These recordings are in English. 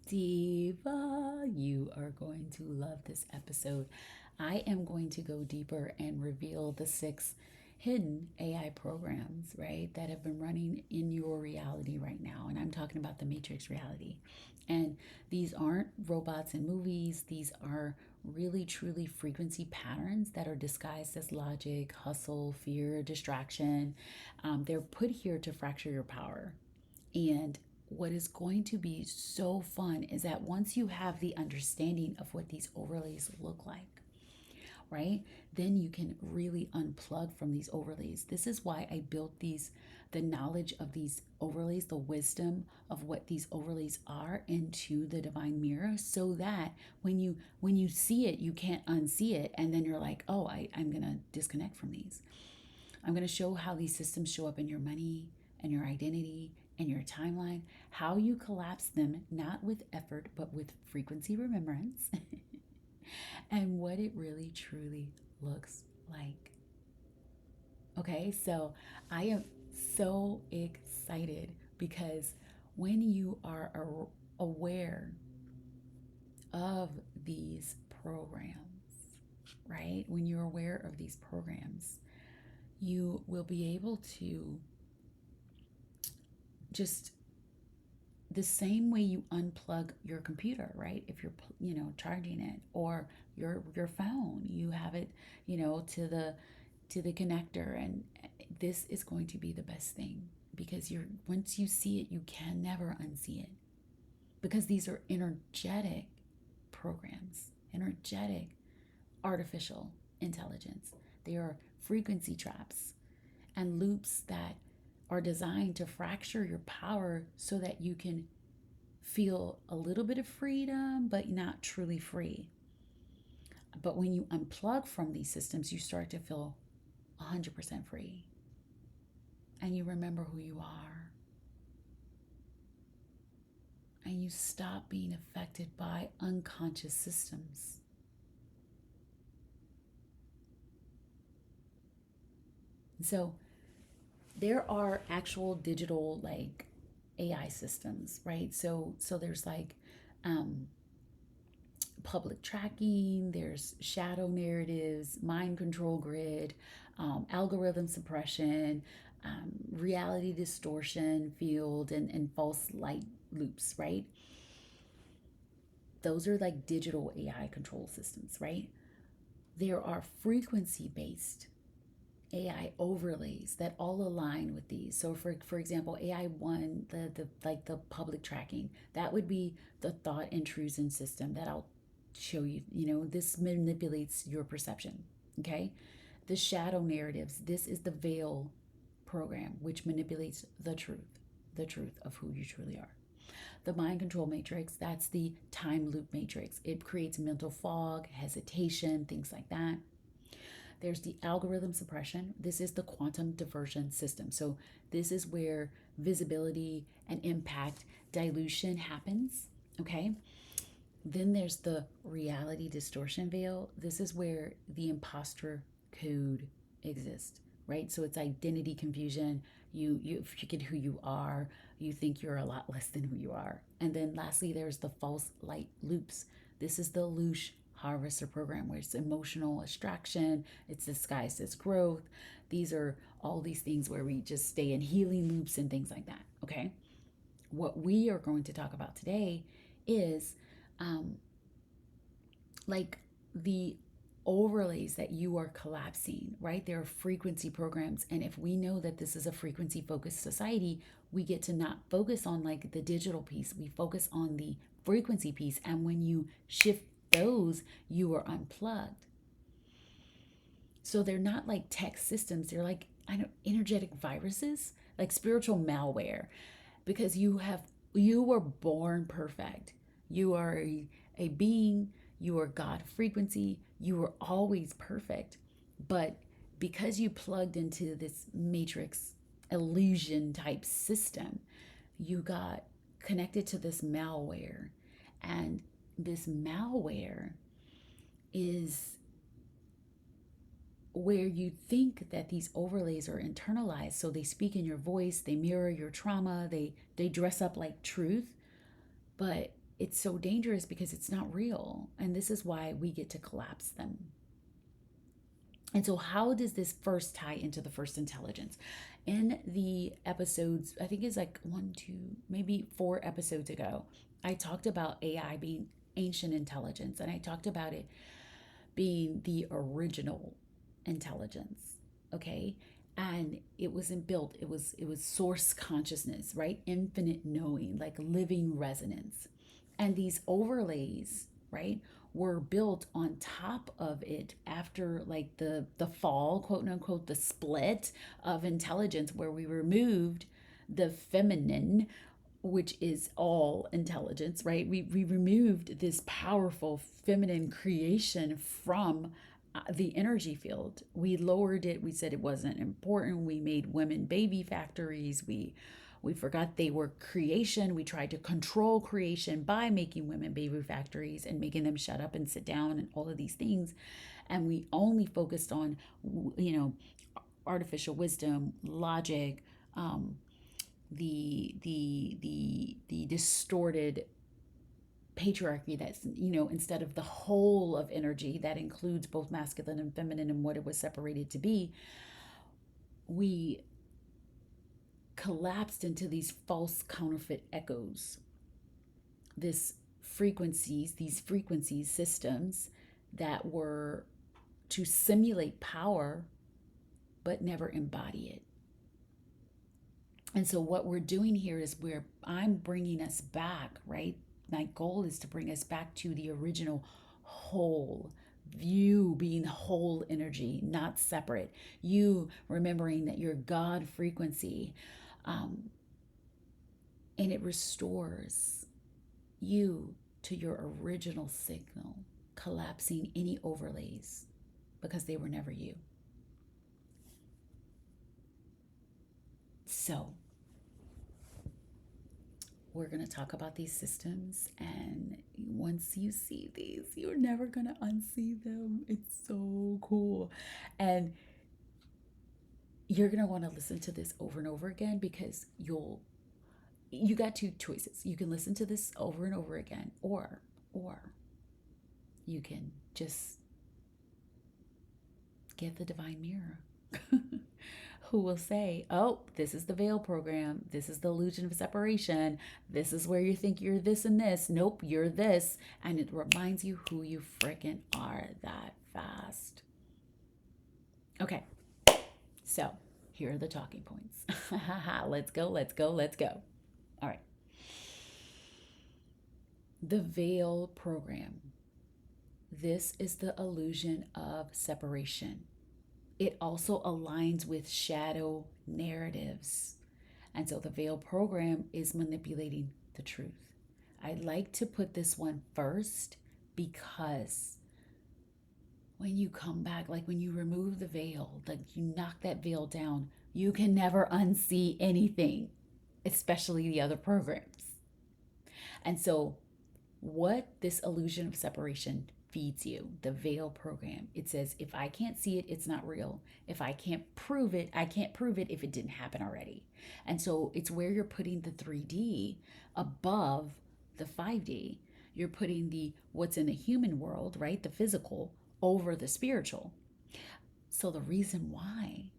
Diva, you are going to love this episode. I am going to go deeper and reveal the 6 hidden AI programs, right, that have been running in your reality right now. And I'm talking about the Matrix reality. And these aren't robots in movies, these are really truly frequency patterns that are disguised as logic, hustle, fear, distraction. They're put here to fracture your power. And what is going to be so fun is that once you have the understanding of what these overlays look like, right, then you can really unplug from these overlays. This is why I built the knowledge of these overlays, the wisdom of what these overlays are into the divine mirror, so that when you see it, you can't unsee it. And then you're like, oh, I'm going to disconnect from these. I'm going to show how these systems show up in your money and your identity and your timeline, how you collapse them, not with effort, but with frequency remembrance, and what it really truly looks like. Okay, so I am so excited because when you are aware of these programs, right? When you're aware of these programs, you will be able to just the same way you unplug your computer, right? If you're charging it, or your phone, you have it, to the connector. And this is going to be the best thing, because you're once you see it, you can never unsee it, because these are energetic programs, energetic artificial intelligence. They are frequency traps and loops that are designed to fracture your power so that you can feel a little bit of freedom, but not truly free. But when you unplug from these systems, you start to feel 100% free. And you remember who you are. And you stop being affected by unconscious systems. So there are actual digital AI systems, right? So there's um, public tracking, there's shadow narratives, mind control grid, algorithm suppression, reality distortion field, and false light loops, right? Those are like digital AI control systems, right? There are frequency based AI overlays that all align with these. So for example, AI 1, the public tracking, that would be the thought intrusion system that I'll show you. This manipulates your perception. Okay. The shadow narratives, this is the veil program, which manipulates the truth of who you truly are. The mind control matrix, that's the time loop matrix. It creates mental fog, hesitation, things like that. There's the algorithm suppression. This is the quantum diversion system. So this is where visibility and impact dilution happens. Okay. Then there's the reality distortion veil. This is where the imposter code exists, right? So it's identity confusion. You forget who you are. You think you're a lot less than who you are. And then lastly, there's the false light loops. This is the Lush harvester program, where it's emotional extraction, it's disguised as growth. These are all these things where we just stay in healing loops and things like that. Okay. What we are going to talk about today is um, like the overlays that you are collapsing, right? There are frequency programs. And if we know that this is a frequency focused society, we get to not focus on like the digital piece, we focus on the frequency piece. And when you shift those, you are unplugged. So they're not like tech systems, they're like, energetic viruses, like spiritual malware, because you were born perfect. You are a being, you are God frequency, you were always perfect. But because you plugged into this matrix illusion type system, you got connected to this malware. And this malware is where you think that these overlays are internalized. So they speak in your voice, they mirror your trauma, they dress up like truth. But it's so dangerous because it's not real. And this is why we get to collapse them. And so, how does this first tie into the first intelligence? In the episodes, I think it's like one, two, maybe 4 episodes ago, I talked about AI being ancient intelligence, and I talked about it being the original intelligence. Okay. And it wasn't built, it was source consciousness, right? Infinite knowing, like living resonance. And these overlays, right, were built on top of it after like the fall, quote unquote, the split of intelligence, where we removed the feminine, which is all intelligence, right? We removed this powerful feminine creation from the energy field. We lowered it. We said it wasn't important. We made women baby factories. We forgot they were creation. We tried to control creation by making women baby factories and making them shut up and sit down and all of these things. And we only focused on, artificial wisdom, logic, the distorted patriarchy that's, instead of the whole of energy that includes both masculine and feminine and what it was separated to be, we collapsed into these false counterfeit echoes, these frequencies systems that were to simulate power but never embody it. And so what we're doing here is I'm bringing us back, right? My goal is to bring us back to the original whole, you being whole energy, not separate. You remembering that you're God frequency. And it restores you to your original signal, collapsing any overlays because they were never you. So, we're going to talk about these systems, and once you see these, you're never going to unsee them. It's so cool. And you're going to want to listen to this over and over again, because you got 2 choices. You can listen to this over and over again, or you can just get the Divine Mirror. Who will say, oh, this is the veil program. This is the illusion of separation. This is where you think you're this and this. Nope, you're this. And it reminds you who you freaking are that fast. Okay, so here are the talking points. Let's go. All right. The veil program. This is the illusion of separation. It also aligns with shadow narratives. And so the veil program is manipulating the truth. I'd like to put this one first because when you come back, like when you remove the veil, like you knock that veil down, you can never unsee anything, especially the other programs. And so what this illusion of separation feeds you, the veil program, it says, if I can't see it, it's not real. If I can't prove it, I can't prove it if it didn't happen already. And so it's where you're putting the 3D above the 5D. You're putting the what's in the human world, right, the physical, over the spiritual. So the reason why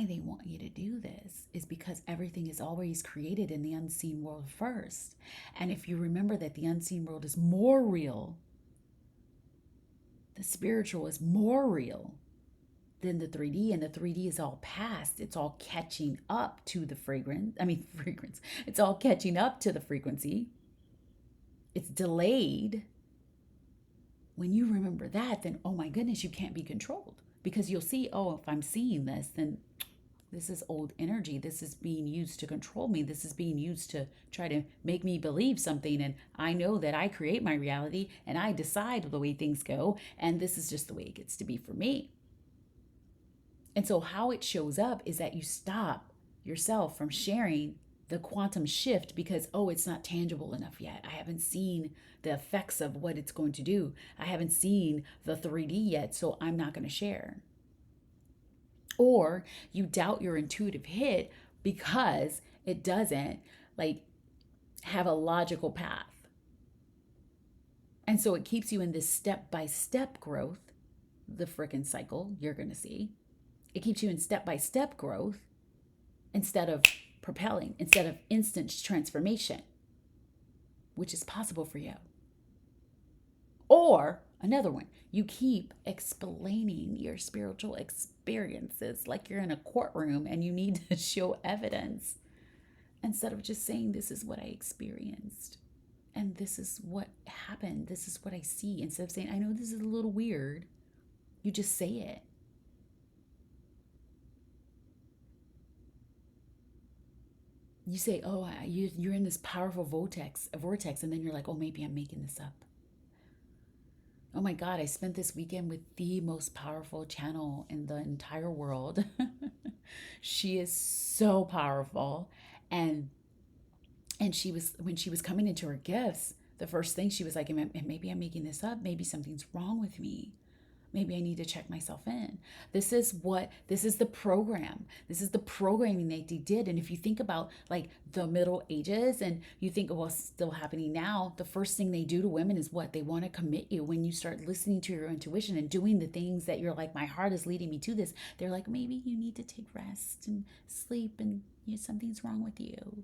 they want you to do this is because everything is always created in the unseen world first. And if you remember that the unseen world is more real, the spiritual is more real than the 3D, and the 3D is all past. It's all catching up to the fragrance. It's all catching up to the frequency. It's delayed. When you remember that, then, oh my goodness, you can't be controlled. Because you'll see, oh, if I'm seeing this, then this is old energy. This is being used to control me. This is being used to try to make me believe something. And I know that I create my reality and I decide the way things go. And this is just the way it gets to be for me. And so how it shows up is that you stop yourself from sharing the quantum shift because, oh, it's not tangible enough yet. I haven't seen the effects of what it's going to do. I haven't seen the 3D yet, so I'm not going to share. Or you doubt your intuitive hit because it doesn't, like, have a logical path. And so it keeps you in this step-by-step growth, the frickin' cycle you're going to see. It keeps you in step-by-step growth instead of propelling, instead of instant transformation, which is possible for you. Or another one, you keep explaining your spiritual experiences like you're in a courtroom and you need to show evidence instead of just saying, this is what I experienced and this is what happened. This is what I see. Instead of saying, I know this is a little weird, you just say it. You say, oh, you're in this powerful vortex, and then you're like, oh, maybe I'm making this up. Oh my God, I spent this weekend with the most powerful channel in the entire world. She is so powerful. And she was, when she was coming into her gifts, the first thing she was like, maybe I'm making this up. Maybe something's wrong with me. Maybe I need to check myself in. This is the program. This is the programming they did. And if you think about like the Middle Ages and you think, well, it's still happening now, the first thing they do to women is what? They want to commit you. When you start listening to your intuition and doing the things that you're like, my heart is leading me to this, they're like, maybe you need to take rest and sleep and something's wrong with you.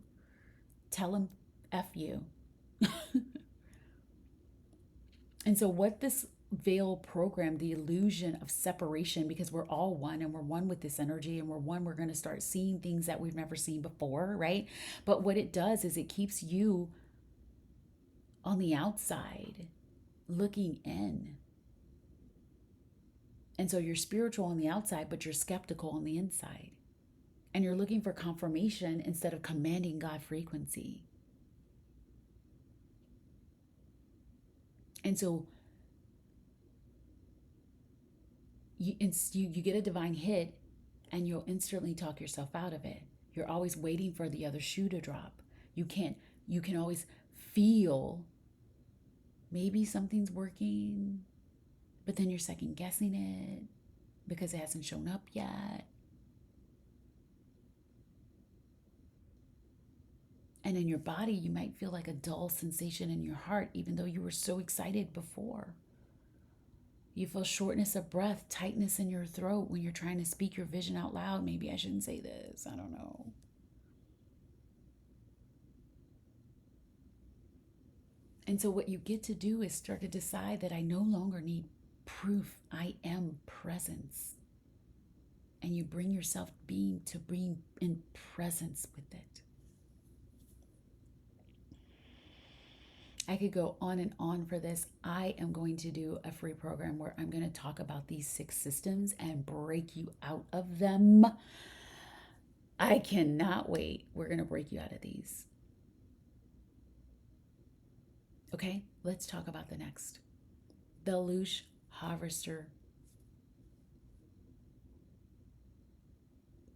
Tell them F you. And so what this veil program, the illusion of separation, because we're all one and we're one with this energy and we're going to start seeing things that we've never seen before, right? But what it does is it keeps you on the outside looking in. And so you're spiritual on the outside, but you're skeptical on the inside. And you're looking for confirmation instead of commanding God frequency. And so you get a divine hit and you'll instantly talk yourself out of it. You're always waiting for the other shoe to drop. You can always feel maybe something's working, but then you're second guessing it because it hasn't shown up yet. And in your body, you might feel like a dull sensation in your heart, even though you were so excited before. You feel shortness of breath, tightness in your throat when you're trying to speak your vision out loud. Maybe I shouldn't say this. I don't know. And so what you get to do is start to decide that I no longer need proof. I am presence. And you bring yourself being to bring in presence with it. I could go on and on for this. I am going to do a free program where I'm going to talk about these 6 systems and break you out of them. I cannot wait. We're going to break you out of these. Okay, let's talk about the next. The Lumière Harvester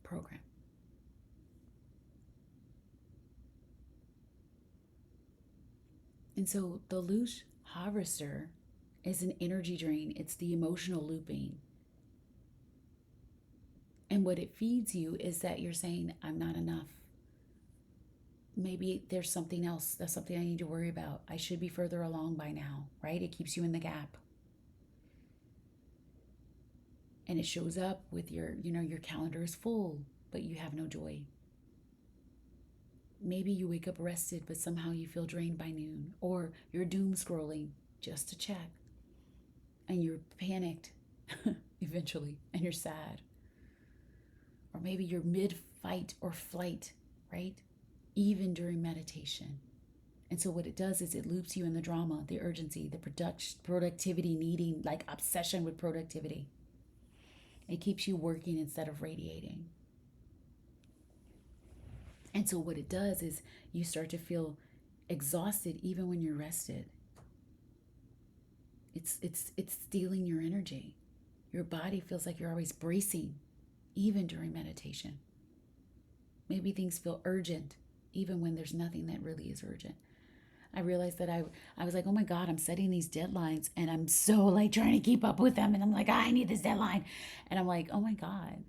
program. And so the Lumière Harvester is an energy drain. It's the emotional looping. And what it feeds you is that you're saying, I'm not enough. Maybe there's something else. That's something I need to worry about. I should be further along by now, right? It keeps you in the gap. And it shows up with your calendar is full, but you have no joy. Maybe you wake up rested, but somehow you feel drained by noon. Or you're doom scrolling just to check. And you're panicked eventually, and you're sad. Or maybe you're mid-fight or flight, right? Even during meditation. And so what it does is it loops you in the drama, the urgency, the productivity needing, like obsession with productivity. It keeps you working instead of radiating. And so what it does is you start to feel exhausted even when you're rested. It's stealing your energy. Your body feels like you're always bracing, even during meditation. Maybe things feel urgent, even when there's nothing that really is urgent. I realized that I was like, oh my God, I'm setting these deadlines and I'm so like trying to keep up with them. And I'm like, I need this deadline. And I'm like, oh my God,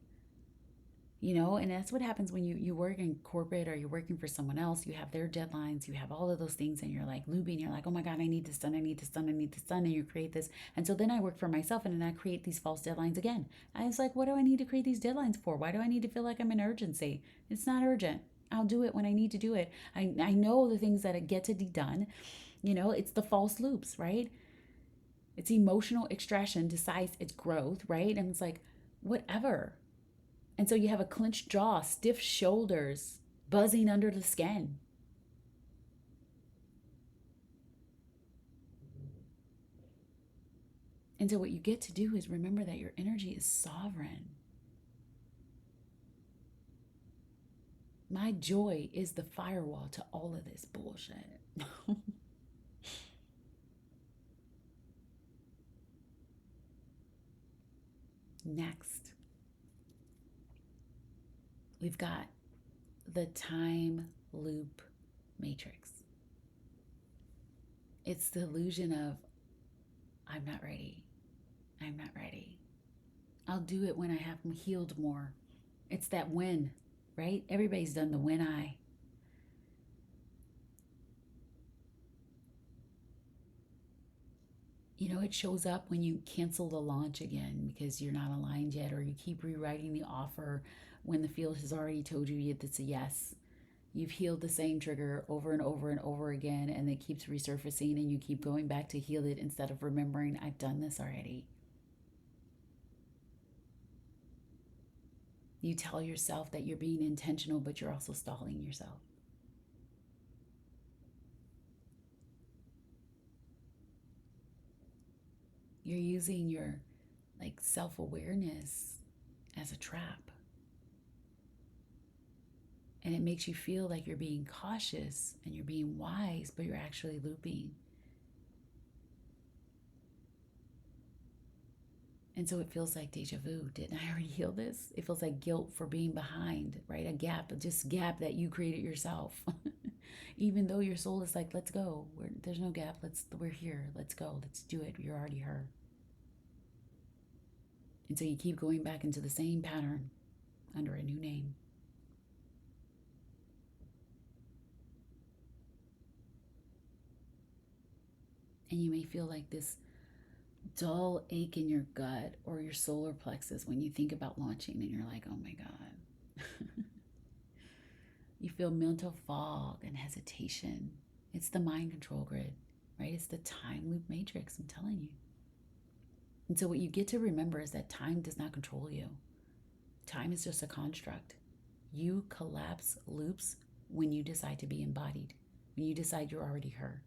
And that's what happens when you work in corporate or you're working for someone else. You have their deadlines, you have all of those things, and you're like looping. You're like, oh my God, I need this done, I need this done, I need this done. And you create this. And so then I work for myself and then I create these false deadlines again. I was like, what do I need to create these deadlines for? Why do I need to feel like I'm in urgency? It's not urgent. I'll do it when I need to do it. I know the things that get to be done. It's the false loops, right? It's emotional extraction decides its growth, right? And it's like, whatever. And so you have a clenched jaw, stiff shoulders, buzzing under the skin. And so what you get to do is remember that your energy is sovereign. My joy is the firewall to all of this bullshit. Next, we've got the time loop matrix. It's the illusion of, I'm not ready. I'm not ready. I'll do it when I have healed more. It's that when, right? Everybody's done the when I. It shows up when you cancel the launch again because you're not aligned yet, or you keep rewriting the offer when the field has already told you it's a yes. You've healed the same trigger over and over and over again, and it keeps resurfacing, and you keep going back to heal it instead of remembering, I've done this already. You tell yourself that you're being intentional, but you're also stalling yourself. You're using your self-awareness as a trap. And it makes you feel like you're being cautious and you're being wise, but you're actually looping. And so it feels like deja vu. Didn't I already heal this? It feels like guilt for being behind, right? A gap that you created yourself. Even though your soul is like, let's go. There's no gap. We're here. Let's go. Let's do it. You're already her. And so you keep going back into the same pattern under a new name. And you may feel like this dull ache in your gut or your solar plexus when you think about launching, and you're like, oh my God. You feel mental fog and hesitation. It's the mind control grid, right? It's the time loop matrix, I'm telling you. And so what you get to remember is that time does not control you. Time is just a construct. You collapse loops when you decide to be embodied, when you decide you're already her.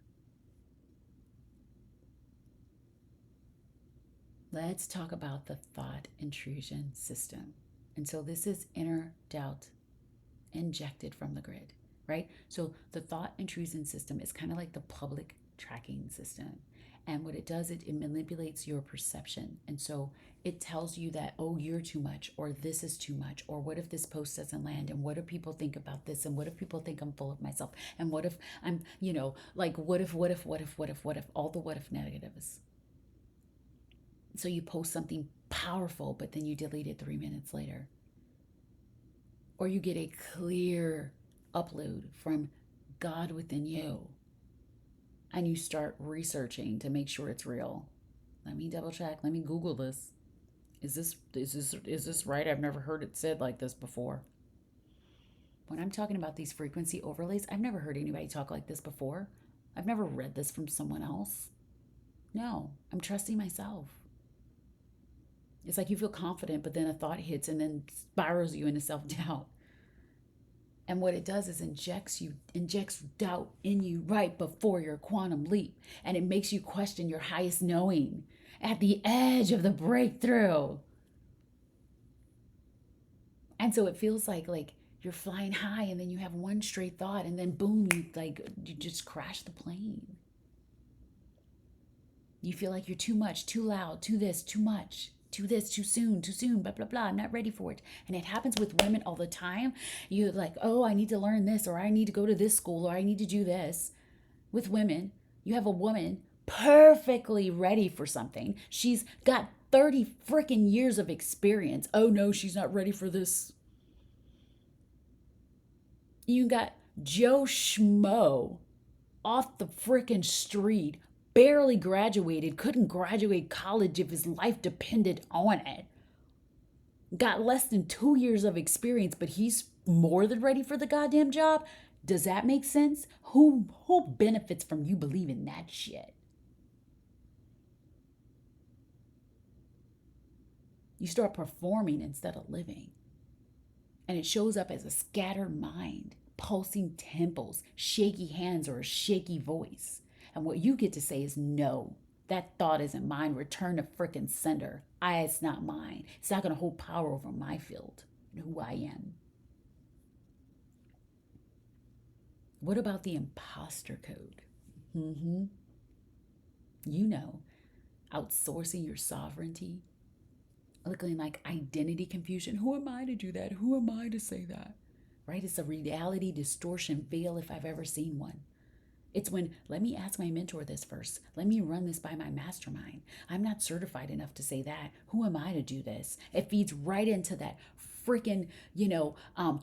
Let's talk about the thought intrusion system. And so this is inner doubt injected from the grid, right? So the thought intrusion system is kind of like the public tracking system. And what it does, it manipulates your perception. And so it tells you that, oh, you're too much, or this is too much, or what if this post doesn't land, and what if people think about this, and what if people think I'm full of myself, and what if I'm, what if, all the what if negatives. So you post something powerful, but then you delete it 3 minutes later. Or you get a clear upload from God within you, and you start researching to make sure it's real. Let me double check. Let me Google this. Is this right? I've never heard it said like this before. When I'm talking about these frequency overlays, I've never heard anybody talk like this before. I've never read this from someone else. No, I'm trusting myself. It's like you feel confident, but then a thought hits and then spirals you into self-doubt. And what it does is injects doubt in you right before your quantum leap. And it makes you question your highest knowing at the edge of the breakthrough. And so it feels like you're flying high, and then you have one straight thought, and then boom, you just crash the plane. You feel like you're too much, too loud, too this, too much. Too this, too soon, blah, blah, blah. I'm not ready for it. And it happens with women all the time. You're like, oh, I need to learn this, or I need to go to this school, or I need to do this. With women, you have a woman perfectly ready for something. She's got 30 freaking years of experience. Oh no, she's not ready for this. You got Joe Schmo off the frickin' street, barely graduated, couldn't graduate college if his life depended on it. Got less than 2 years of experience, but he's more than ready for the goddamn job. Does that make sense? Who benefits from you believing that shit? You start performing instead of living. And it shows up as a scattered mind, pulsing temples, shaky hands, or a shaky voice. And what you get to say is no. That thought isn't mine. Return to frickin' sender. It's not mine. It's not going to hold power over my field and who I am. What about the imposter code? You know, outsourcing your sovereignty, looking like identity confusion. Who am I to do that? Who am I to say that? Right? It's a reality distortion veil if I've ever seen one. It's when, let me ask my mentor this first. Let me run this by my mastermind. I'm not certified enough to say that. Who am I to do this? It feeds right into that freaking,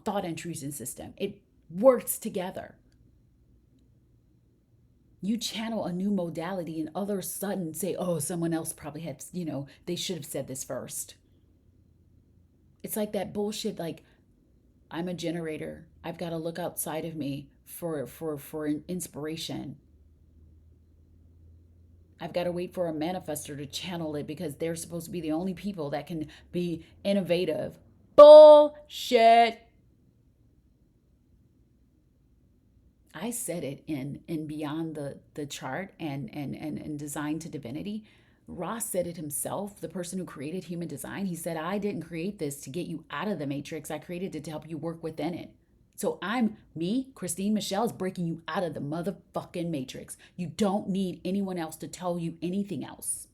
thought intrusion system. It works together. You channel a new modality and all of a sudden say, oh, someone else probably had, they should have said this first. It's like that bullshit, like, I'm a generator. I've got to look outside of me for inspiration. I've got to wait for a manifestor to channel it because they're supposed to be the only people that can be innovative. Bullshit. I said it in Beyond the Chart and Design to Divinity. Ross said it himself, the person who created human design. He said, I didn't create this to get you out of the matrix. I created it to help you work within it. So Christine Michelle, is breaking you out of the motherfucking matrix. You don't need anyone else to tell you anything else.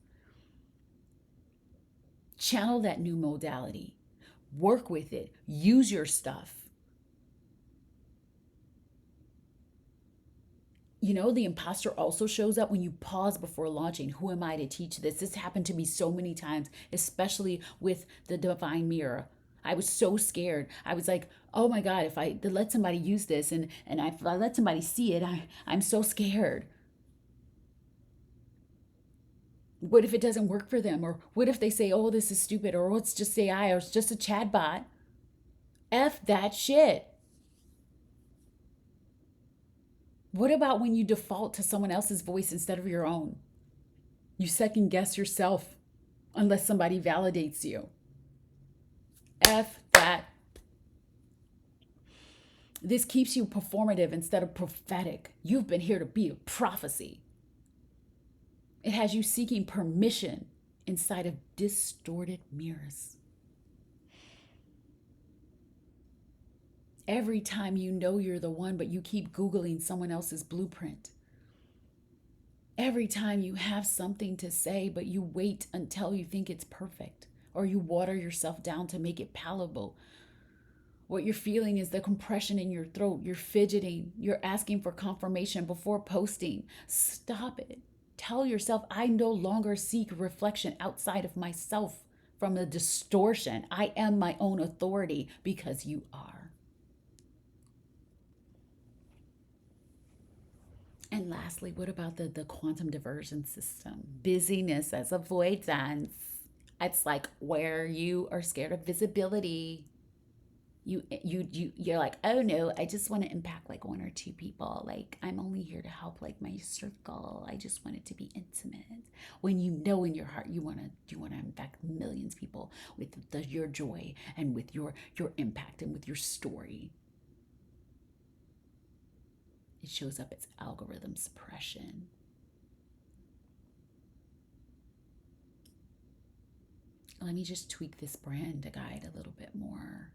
Channel that new modality. Work with it. Use your stuff. The imposter also shows up when you pause before launching. Who am I to teach this? This happened to me so many times, especially with the Divvine Mirror. I was so scared. I was like, oh my God, if I let somebody use this and if I let somebody see it, I'm so scared. What if it doesn't work for them? Or what if they say, oh, this is stupid, or oh, it's just AI, or it's just a chat bot? F that shit. What about when you default to someone else's voice instead of your own? You second guess yourself unless somebody validates you. F that. This keeps you performative instead of prophetic. You've been here to be a prophecy. It has you seeking permission inside of distorted mirrors. Every time you know you're the one, but you keep Googling someone else's blueprint. Every time you have something to say, but you wait until you think it's perfect, or you water yourself down to make it palatable. What you're feeling is the compression in your throat. You're fidgeting. You're asking for confirmation before posting. Stop it. Tell yourself, I no longer seek reflection outside of myself from the distortion. I am my own authority because you are. And lastly, what about the quantum diversion system? Busyness as avoidance. It's like where you are scared of visibility. You're like, oh no, I just want to impact like one or two people. Like, I'm only here to help like my circle. I just want it to be intimate. When you know in your heart you want to impact millions of people with your joy and with your impact and with your story. It shows up as algorithm suppression. Let me just tweak this brand guide a little bit more.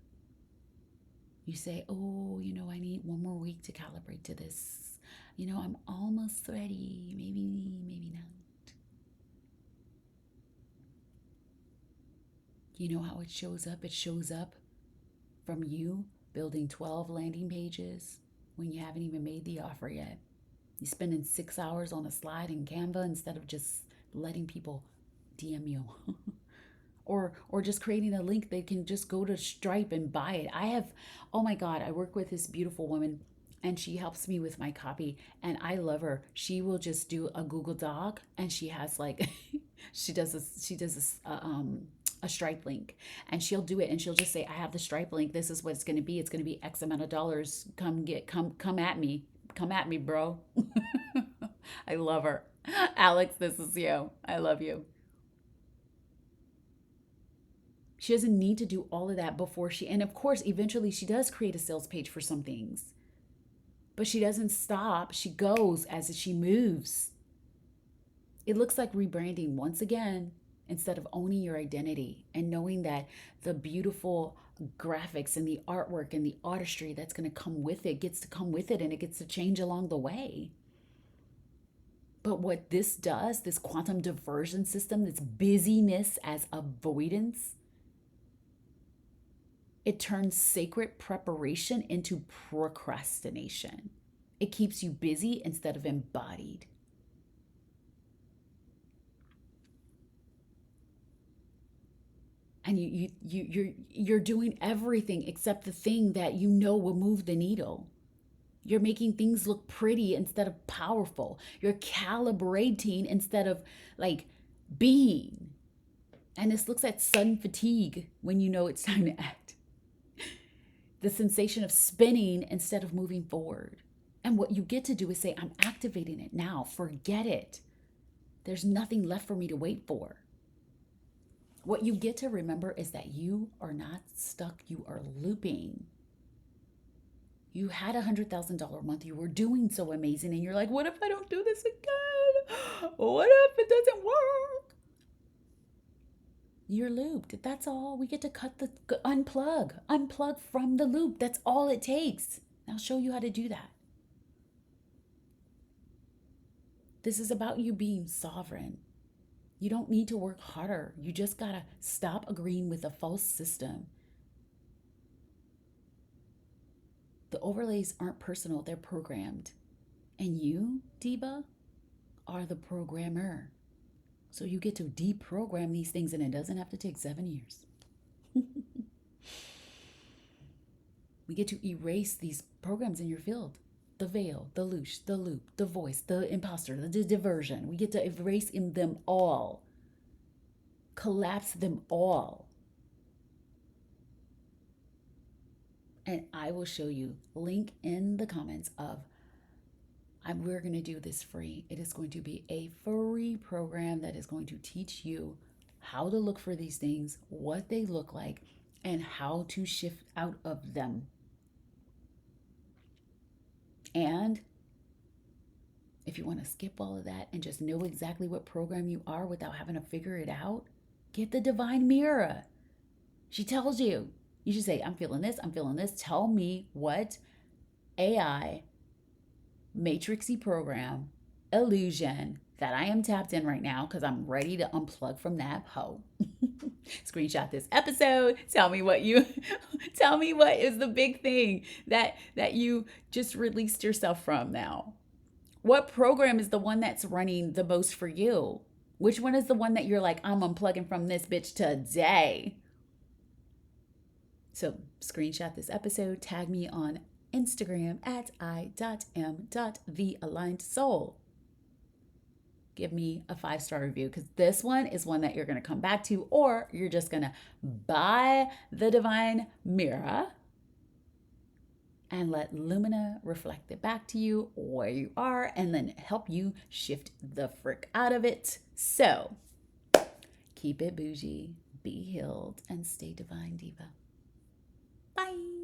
You say, oh, I need one more week to calibrate to this. I'm almost ready. Maybe not. You know how it shows up? It shows up from you building 12 landing pages when you haven't even made the offer yet. You're spending 6 hours on a slide in Canva instead of just letting people DM you or just creating a link they can just go to Stripe and buy it. I have, oh my God, I work with this beautiful woman and she helps me with my copy and I love her. She will just do a Google Doc and she has like a Stripe link and she'll do it and she'll just say, I have the Stripe link. This is what it's going to be. It's going to be X amount of dollars. Come at me. Come at me, bro. I love her. Alex, this is you. I love you. She doesn't need to do all of that before and of course, eventually she does create a sales page for some things, but she doesn't stop. She goes as she moves. It looks like rebranding once again, instead of owning your identity and knowing that the beautiful graphics and the artwork and the artistry that's going to come with it gets to come with it and it gets to change along the way. But what this does, this quantum diversion system, this busyness as avoidance, it turns sacred preparation into procrastination. It keeps you busy instead of embodied. And you're doing everything except the thing that you know will move the needle. You're making things look pretty instead of powerful. You're calibrating instead of like being. And this looks at sudden fatigue when you know it's time to act. The sensation of spinning instead of moving forward. And what you get to do is say, I'm activating it now. Forget it. There's nothing left for me to wait for. What you get to remember is that you are not stuck. You are looping. You had $100,000 month. You were doing so amazing. And you're like, what if I don't do this again? What if it doesn't work? You're looped. That's all. We get to unplug from the loop. That's all it takes. I'll show you how to do that. This is about you being sovereign. You don't need to work harder. You just gotta stop agreeing with a false system. The overlays aren't personal, they're programmed. And you, Divva, are the programmer. So you get to deprogram these things and it doesn't have to take 7 years. We get to erase these programs in your field. The veil, the loosh, the loop, the voice, the imposter, the diversion. We get to erase them all. Collapse them all. And I will show you, link in the comments of, we're going to do this free. It is going to be a free program that is going to teach you how to look for these things, what they look like, and how to shift out of them. And if you want to skip all of that and just know exactly what program you are without having to figure it out, get the Divvine Mirror. She tells you. You should say, I'm feeling this, I'm feeling this. Tell me what AI, matrixy program, illusion that I am tapped in right now because I'm ready to unplug from that hoe. Screenshot this episode. Tell me what is the big thing that you just released yourself from now. What program is the one that's running the most for you? Which one is the one that you're like, I'm unplugging from this bitch today? So screenshot this episode, tag me on Instagram at i.m.thealignedsoul. Give me a 5-star review because this one is one that you're going to come back to, or you're just going to buy the Divvine Mirror and let Lumina reflect it back to you where you are and then help you shift the frick out of it. So keep it bougie, be healed, and stay divine, Diva. Bye.